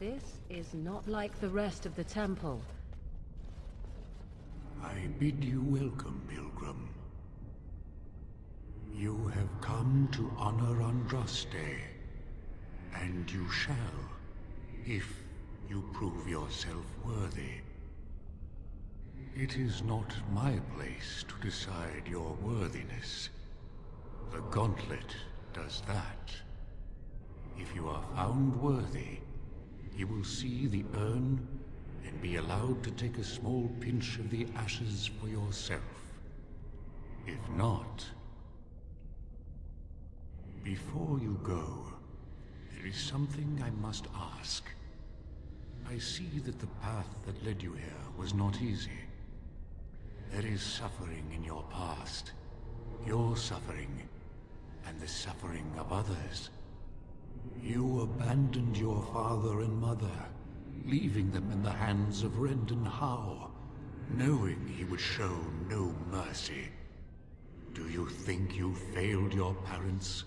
This is not like the rest of the temple. I bid you welcome, pilgrim. You have come to honor Andraste, and you shall, if you prove yourself worthy. It is not my place to decide your worthiness. The Gauntlet does that. If you are found worthy, you will see the urn and be allowed to take a small pinch of the ashes for yourself. If not... Before you go, there is something I must ask. I see that the path that led you here was not easy. There is suffering in your past. Your suffering, and the suffering of others. You abandoned your father and mother, leaving them in the hands of Rendon Howe, knowing he would show no mercy. Do you think you failed your parents?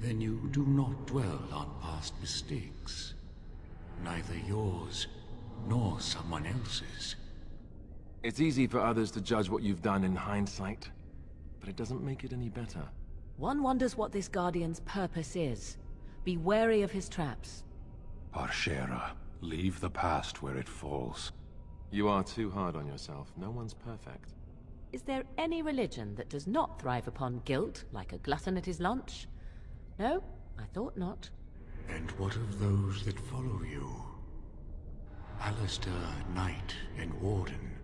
Then you do not dwell on past mistakes. Neither yours, nor someone else's. It's easy for others to judge what you've done in hindsight, but it doesn't make it any better. One wonders what this Guardian's purpose is. Be wary of his traps. Parshera, leave the past where it falls. You are too hard on yourself. No one's perfect. Is there any religion that does not thrive upon guilt, like a glutton at his lunch? No, I thought not. And what of those that follow you? Alistair, Knight, and Warden.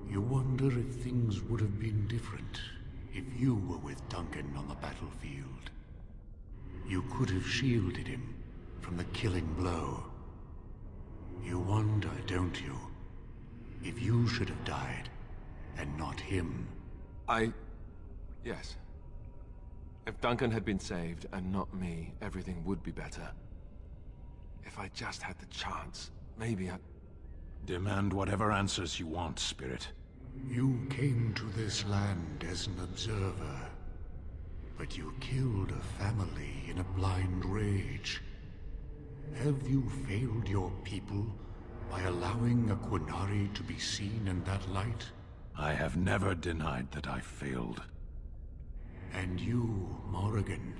You wonder if things would have been different if you were with Duncan on the battlefield. You could have shielded him from the killing blow. You wonder, don't you, if you should have died and not him? Yes. If Duncan had been saved and not me, everything would be better. If I just had the chance, maybe I... Demand whatever answers you want, Spirit. You came to this land as an observer, but you killed a family in a blind rage. Have you failed your people by allowing a Qunari to be seen in that light? I have never denied that I failed. And you, Morrigan,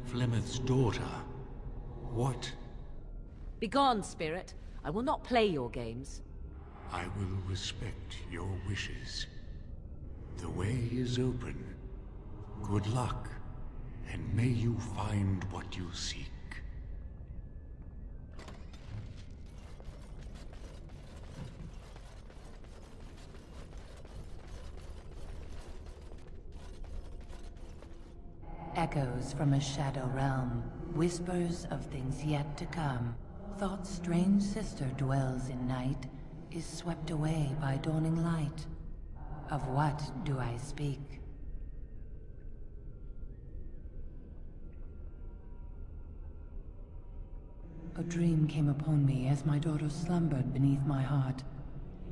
Flemeth's daughter, what? Begone, Spirit. I will not play your games. I will respect your wishes. The way is open. Good luck, and may you find what you seek. Echoes from a shadow realm, whispers of things yet to come. Thought's strange sister dwells in night, is swept away by dawning light. Of what do I speak? A dream came upon me as my daughter slumbered beneath my heart.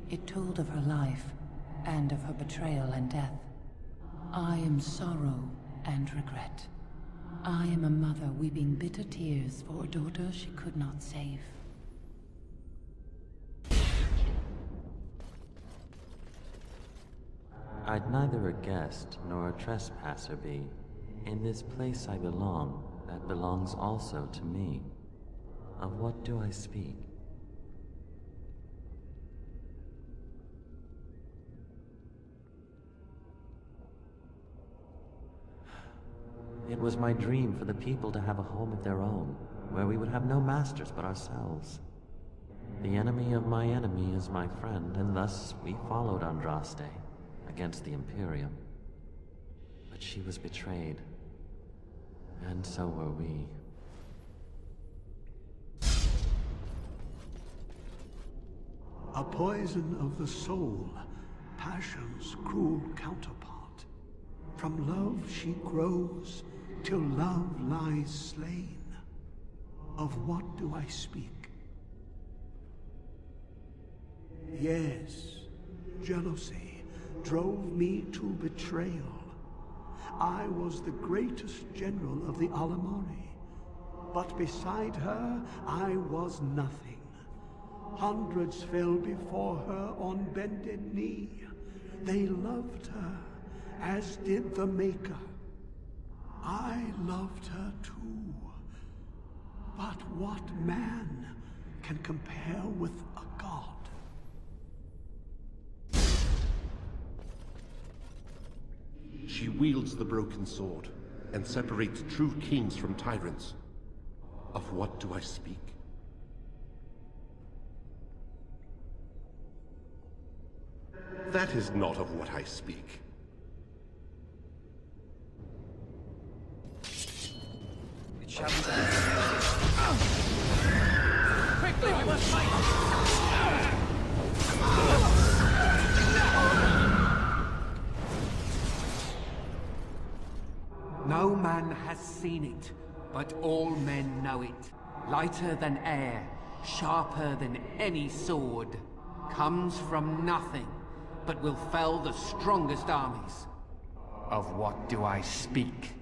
It told of her life, and of her betrayal and death. I am sorrow and regret. I am a mother weeping bitter tears for a daughter she could not save. I'd neither a guest nor a trespasser be. In this place I belong, that belongs also to me. Of what do I speak? It was my dream for the people to have a home of their own, where we would have no masters but ourselves. The enemy of my enemy is my friend, and thus we followed Andraste against the Imperium. But she was betrayed, and so were we. A poison of the soul, passion's cruel counterpart. From love she grows, till love lies slain. Of what do I speak? Yes, jealousy, drove me to betrayal. I was the greatest general of the Alamari, but beside her, I was nothing. Hundreds fell before her on bended knee. They loved her, as did the Maker. I loved her too. But what man can compare with a god? She wields the broken sword and separates true kings from tyrants. Of what do I speak? That is not of what I speak. It shall be done. Quickly, we must fight! No man has seen it, but all men know it. Lighter than air, sharper than any sword. Comes from nothing, but will fell the strongest armies. Of what do I speak?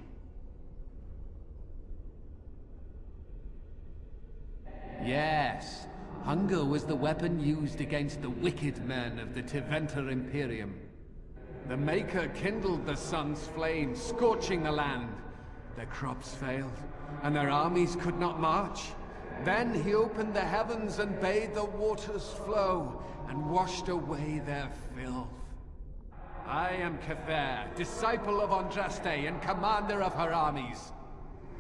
Yes, hunger was the weapon used against the wicked men of the Tiventer Imperium. The Maker kindled the sun's flame, scorching the land. Their crops failed, and their armies could not march. Then he opened the heavens and bade the waters flow, and washed away their filth. I am Kefir, disciple of Andraste and commander of her armies.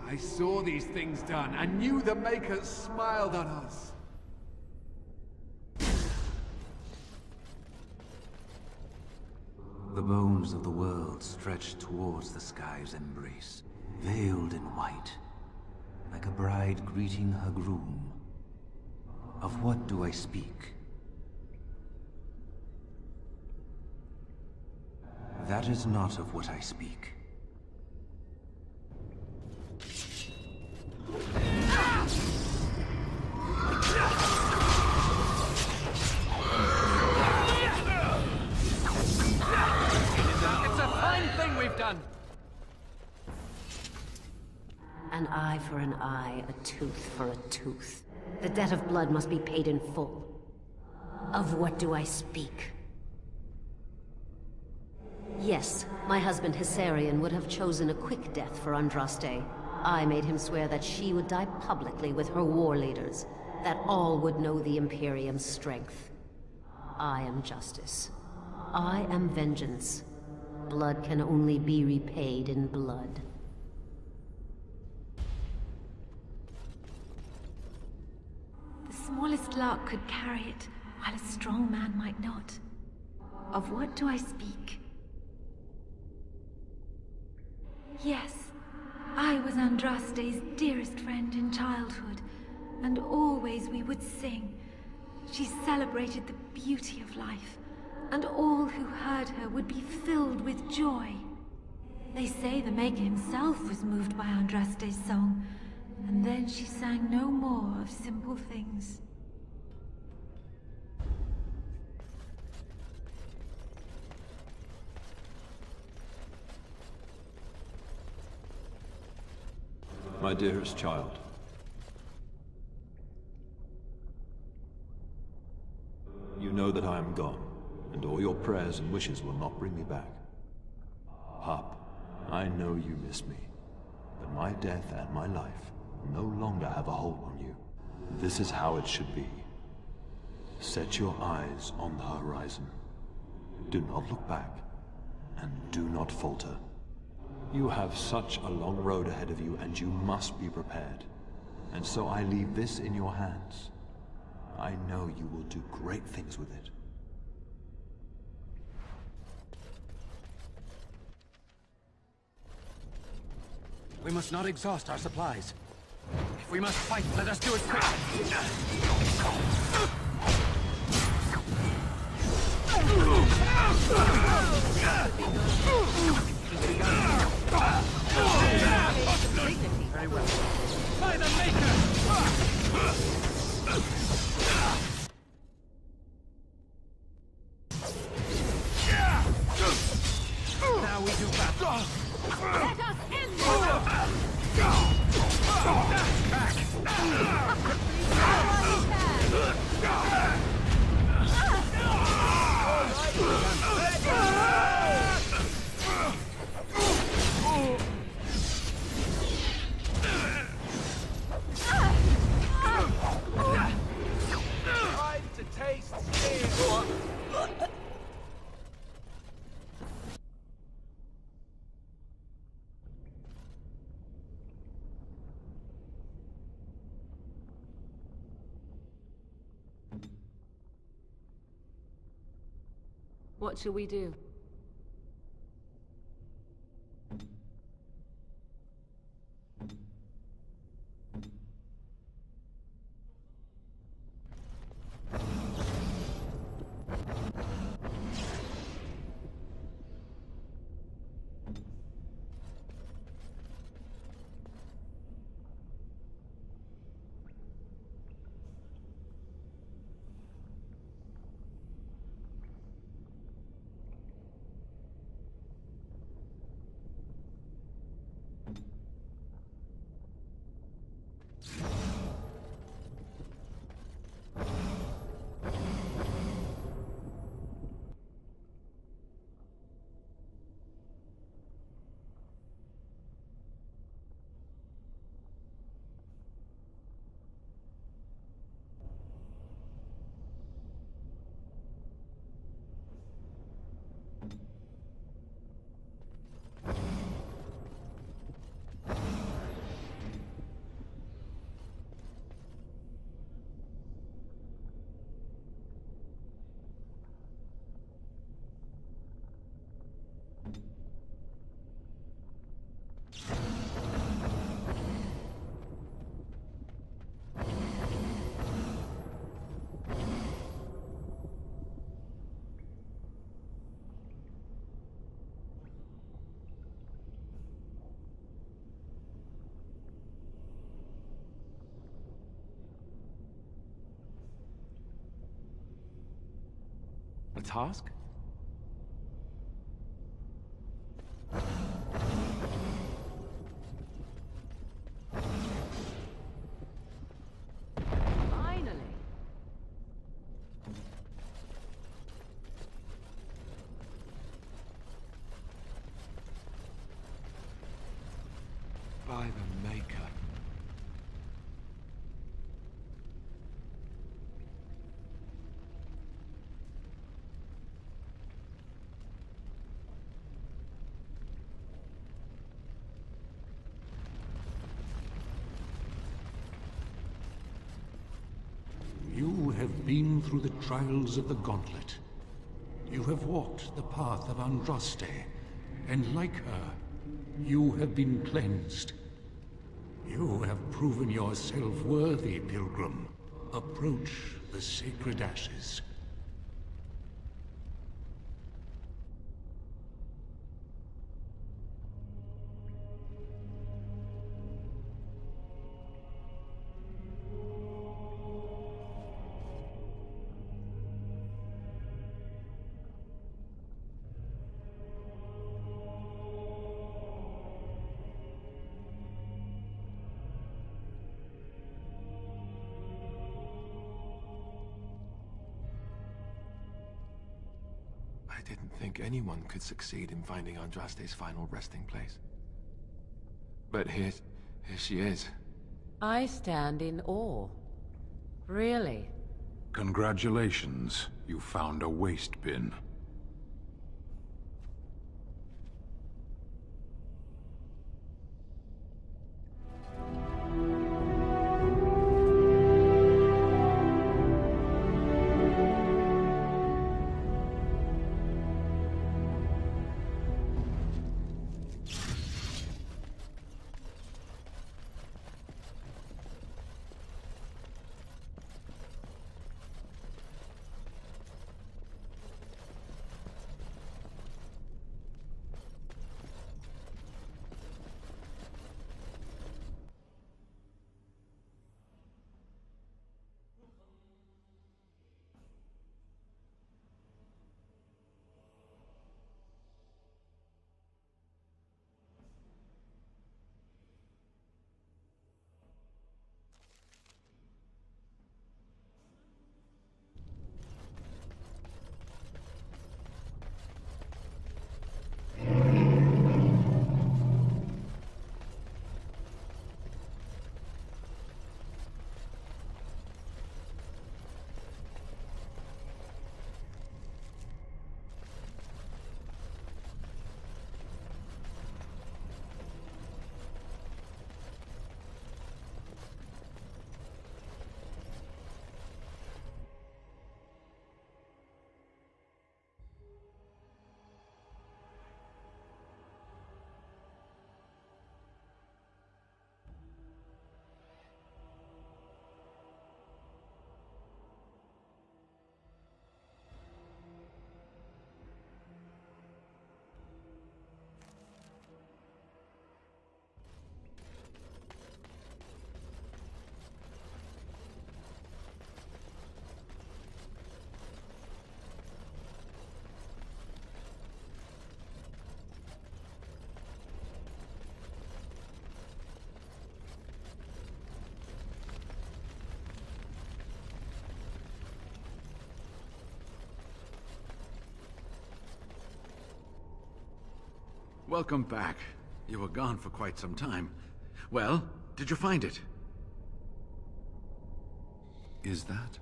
I saw these things done, and knew the Maker smiled on us. The bones of the world stretched towards the sky's embrace, veiled in white, like a bride greeting her groom. Of what do I speak? That is not of what I speak. It's a fine thing we've done! An eye for an eye, a tooth for a tooth. The debt of blood must be paid in full. Of what do I speak? Yes, my husband Hysarion would have chosen a quick death for Andraste. I made him swear that she would die publicly with her war leaders, that all would know the Imperium's strength. I am justice. I am vengeance. Blood can only be repaid in blood. The smallest lark could carry it, while a strong man might not. Of what do I speak? Yes, I was Andraste's dearest friend in childhood, and always we would sing. She celebrated the beauty of life, and all who heard her would be filled with joy. They say the Maker himself was moved by Andraste's song, and then she sang no more of simple things. My dearest child. You know that I am gone, and all your prayers and wishes will not bring me back. Pup, I know you miss me, but my death and my life no longer have a hold on you. This is how it should be. Set your eyes on the horizon. Do not look back, and do not falter. You have such a long road ahead of you, and you must be prepared. And so I leave this in your hands. I know you will do great things with it. We must not exhaust our supplies. If we must fight, let us do it quickly. Very well. By the Maker! we do battle. Let us end this! Time to taste steel. What shall we do? A task? Finally. By the Maker. You have been through the trials of the Gauntlet. You have walked the path of Andraste, and like her, you have been cleansed. You have proven yourself worthy, pilgrim. Approach the sacred ashes. I didn't think anyone could succeed in finding Andraste's final resting place. But here she is. I stand in awe. Really? Congratulations, you found a waste bin. Welcome back. You were gone for quite some time. Well, did you find it? Is that?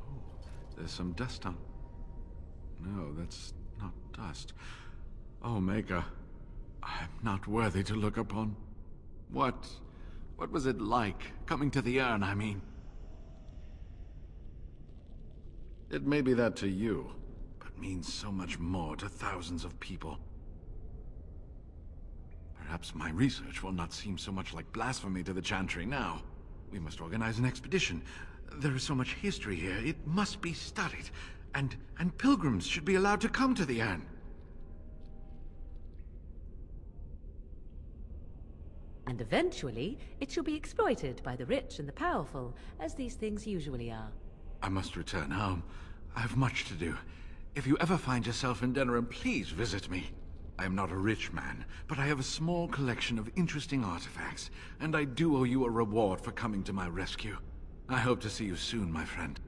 Oh, there's some dust on... No, that's not dust. Oh, Maker, I'm not worthy to look upon. What was it like, coming to the urn, I mean? It may be that to you, but means so much more to thousands of people. Perhaps my research will not seem so much like blasphemy to the Chantry now. We must organize an expedition. There is so much history here, it must be studied. And pilgrims should be allowed to come to the urn. And eventually, it shall be exploited by the rich and the powerful, as these things usually are. I must return home. I have much to do. If you ever find yourself in Denerim, please visit me. I am not a rich man, but I have a small collection of interesting artifacts, and I do owe you a reward for coming to my rescue. I hope to see you soon, my friend.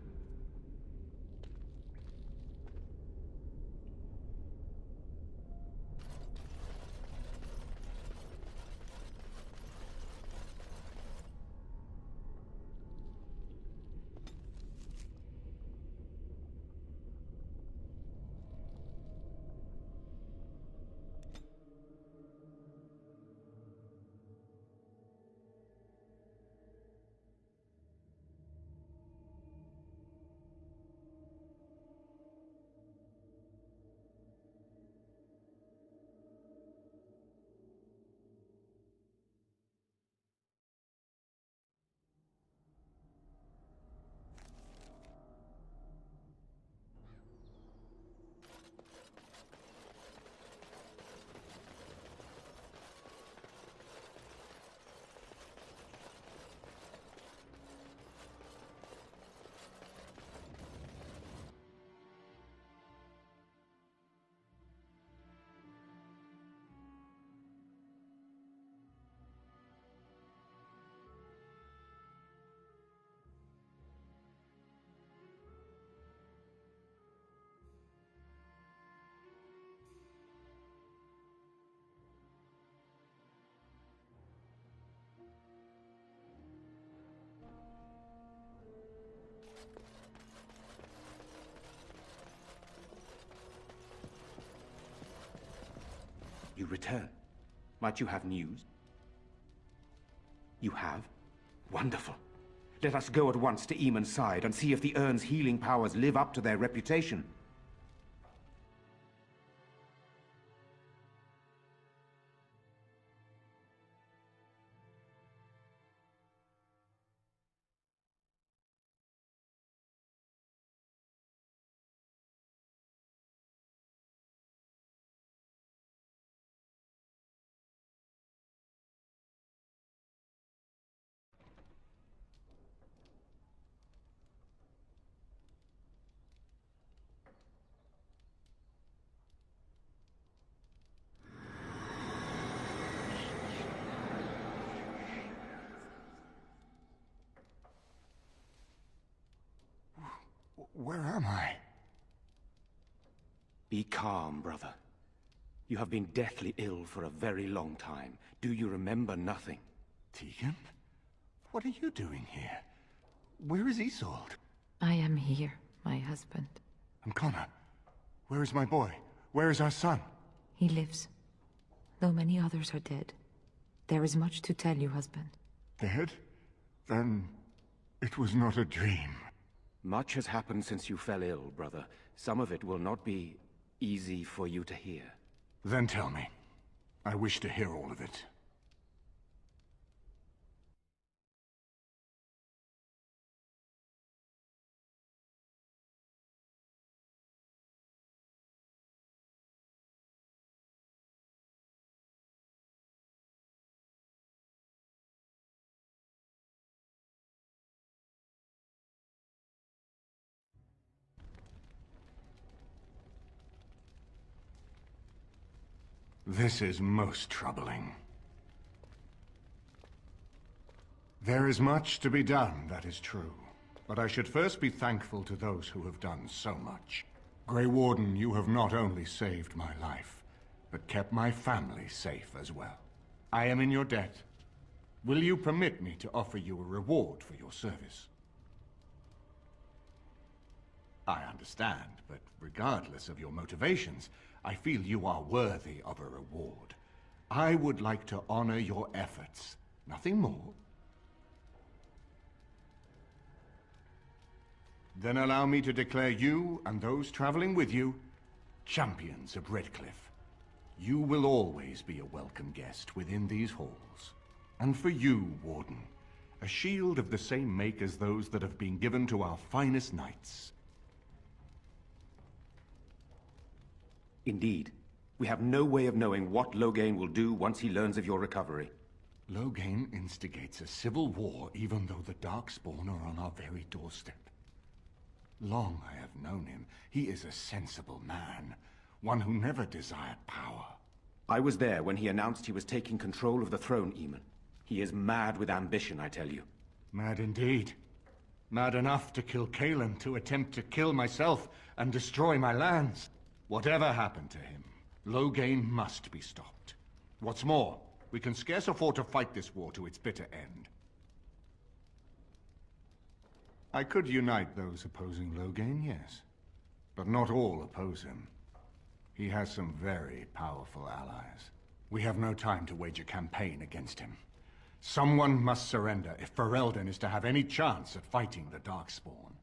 You return. Might you have news? You have? Wonderful. Let us go at once to Eamon's side and see if the urn's healing powers live up to their reputation. Where am I? Be calm, brother. You have been deathly ill for a very long time. Do you remember nothing? Tegan? What are you doing here? Where is Isolde? I am here, my husband. And Connor? Where is my boy? Where is our son? He lives. Though many others are dead. There is much to tell you, husband. Dead? Then it was not a dream. Much has happened since you fell ill, brother. Some of it will not be easy for you to hear. Then tell me. I wish to hear all of it. This is most troubling. There is much to be done, that is true. But I should first be thankful to those who have done so much. Grey Warden, you have not only saved my life, but kept my family safe as well. I am in your debt. Will you permit me to offer you a reward for your service? I understand, but regardless of your motivations, I feel you are worthy of a reward. I would like to honor your efforts, nothing more. Then allow me to declare you and those traveling with you champions of Redcliffe. You will always be a welcome guest within these halls. And for you, Warden, a shield of the same make as those that have been given to our finest knights. Indeed. We have no way of knowing what Loghain will do once he learns of your recovery. Loghain instigates a civil war even though the Darkspawn are on our very doorstep. Long I have known him. He is a sensible man, one who never desired power. I was there when he announced he was taking control of the throne, Eamon. He is mad with ambition, I tell you. Mad indeed. Mad enough to kill Cailan, to attempt to kill myself and destroy my lands. Whatever happened to him, Loghain must be stopped. What's more, we can scarce afford to fight this war to its bitter end. I could unite those opposing Loghain, yes. But not all oppose him. He has some very powerful allies. We have no time to wage a campaign against him. Someone must surrender if Ferelden is to have any chance at fighting the Darkspawn.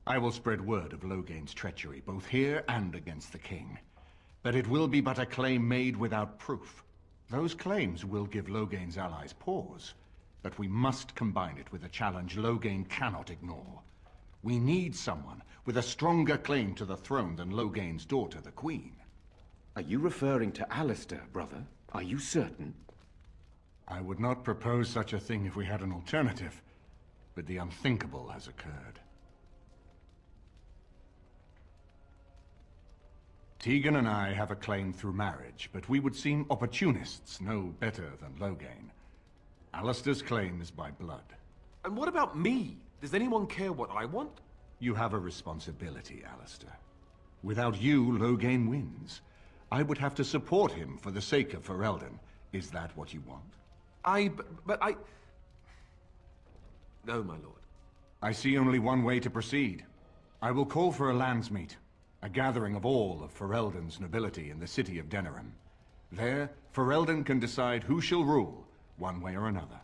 I will spread word of Loghain's treachery, both here and against the king. But it will be but a claim made without proof. Those claims will give Loghain's allies pause, but we must combine it with a challenge Loghain cannot ignore. We need someone with a stronger claim to the throne than Loghain's daughter, the Queen. Are you referring to Alistair, brother? Are you certain? I would not propose such a thing if we had an alternative, but the unthinkable has occurred. Tegan and I have a claim through marriage, but we would seem opportunists no better than Loghain. Alistair's claim is by blood. And what about me? Does anyone care what I want? You have a responsibility, Alistair. Without you, Loghain wins. I would have to support him for the sake of Ferelden. Is that what you want? But I... No, my lord. I see only one way to proceed. I will call for a landsmeet. A gathering of all of Ferelden's nobility in the city of Denerim. There, Ferelden can decide who shall rule, one way or another.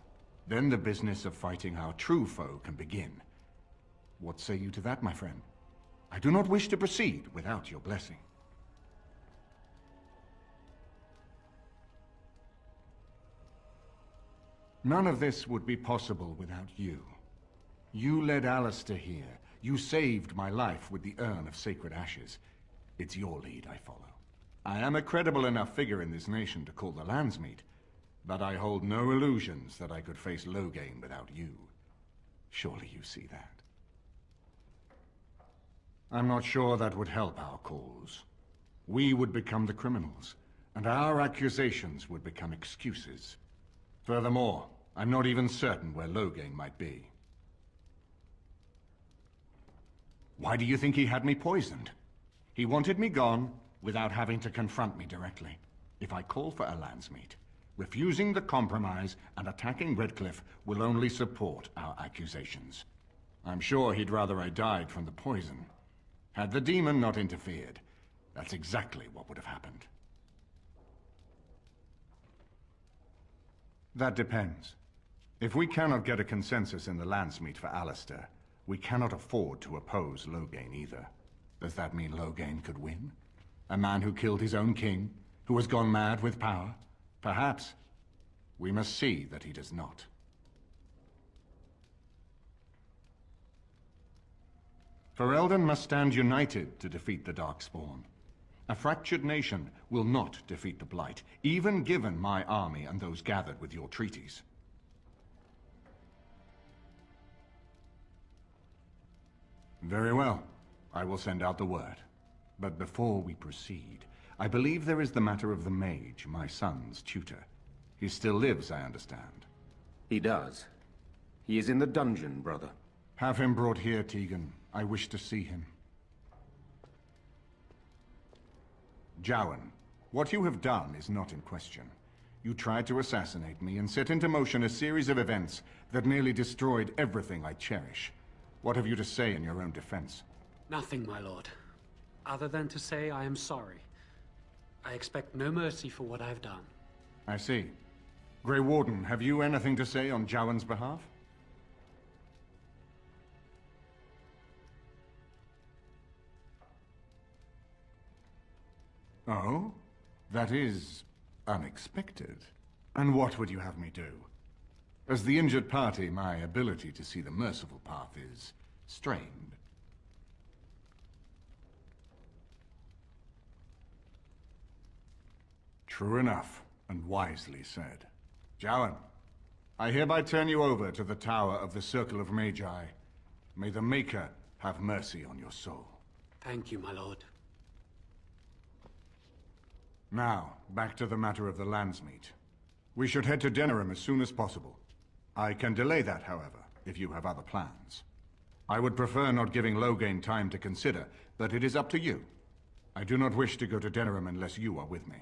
Then the business of fighting our true foe can begin. What say you to that, my friend? I do not wish to proceed without your blessing. None of this would be possible without you. You led Alistair here. You saved my life with the urn of sacred ashes. It's your lead I follow. I am a credible enough figure in this nation to call the landsmeet, but I hold no illusions that I could face Loghain without you. Surely you see that. I'm not sure that would help our cause. We would become the criminals, and our accusations would become excuses. Furthermore, I'm not even certain where Loghain might be. Why do you think he had me poisoned? He wanted me gone without having to confront me directly. If I call for a landsmeet, refusing the compromise and attacking Redcliffe will only support our accusations. I'm sure he'd rather I died from the poison. Had the demon not interfered, that's exactly what would have happened. That depends. If we cannot get a consensus in the landsmeet for Alistair, we cannot afford to oppose Loghain either. Does that mean Loghain could win? A man who killed his own king, who has gone mad with power? Perhaps. We must see that he does not. Ferelden must stand united to defeat the Darkspawn. A fractured nation will not defeat the Blight, even given my army and those gathered with your treaties. Very well. I will send out the word. But before we proceed, I believe there is the matter of the mage, my son's tutor. He still lives, I understand. He does. He is in the dungeon, brother. Have him brought here, Tegan. I wish to see him. Jowan, what you have done is not in question. You tried to assassinate me and set into motion a series of events that nearly destroyed everything I cherish. What have you to say in your own defense? Nothing, my lord. Other than to say I am sorry. I expect no mercy for what I have done. I see. Grey Warden, have you anything to say on Jowan's behalf? Oh? That is unexpected. And what would you have me do? As the injured party, my ability to see the merciful path is strained. True enough, and wisely said. Jowan, I hereby turn you over to the Tower of the Circle of Magi. May the Maker have mercy on your soul. Thank you, my lord. Now, back to the matter of the Landsmeet. We should head to Denerim as soon as possible. I can delay that, however, if you have other plans. I would prefer not giving Loghain time to consider, but it is up to you. I do not wish to go to Denerim unless you are with me.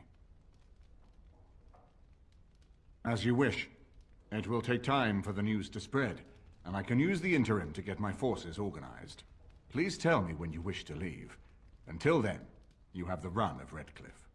As you wish. It will take time for the news to spread, and I can use the interim to get my forces organized. Please tell me when you wish to leave. Until then, you have the run of Redcliffe.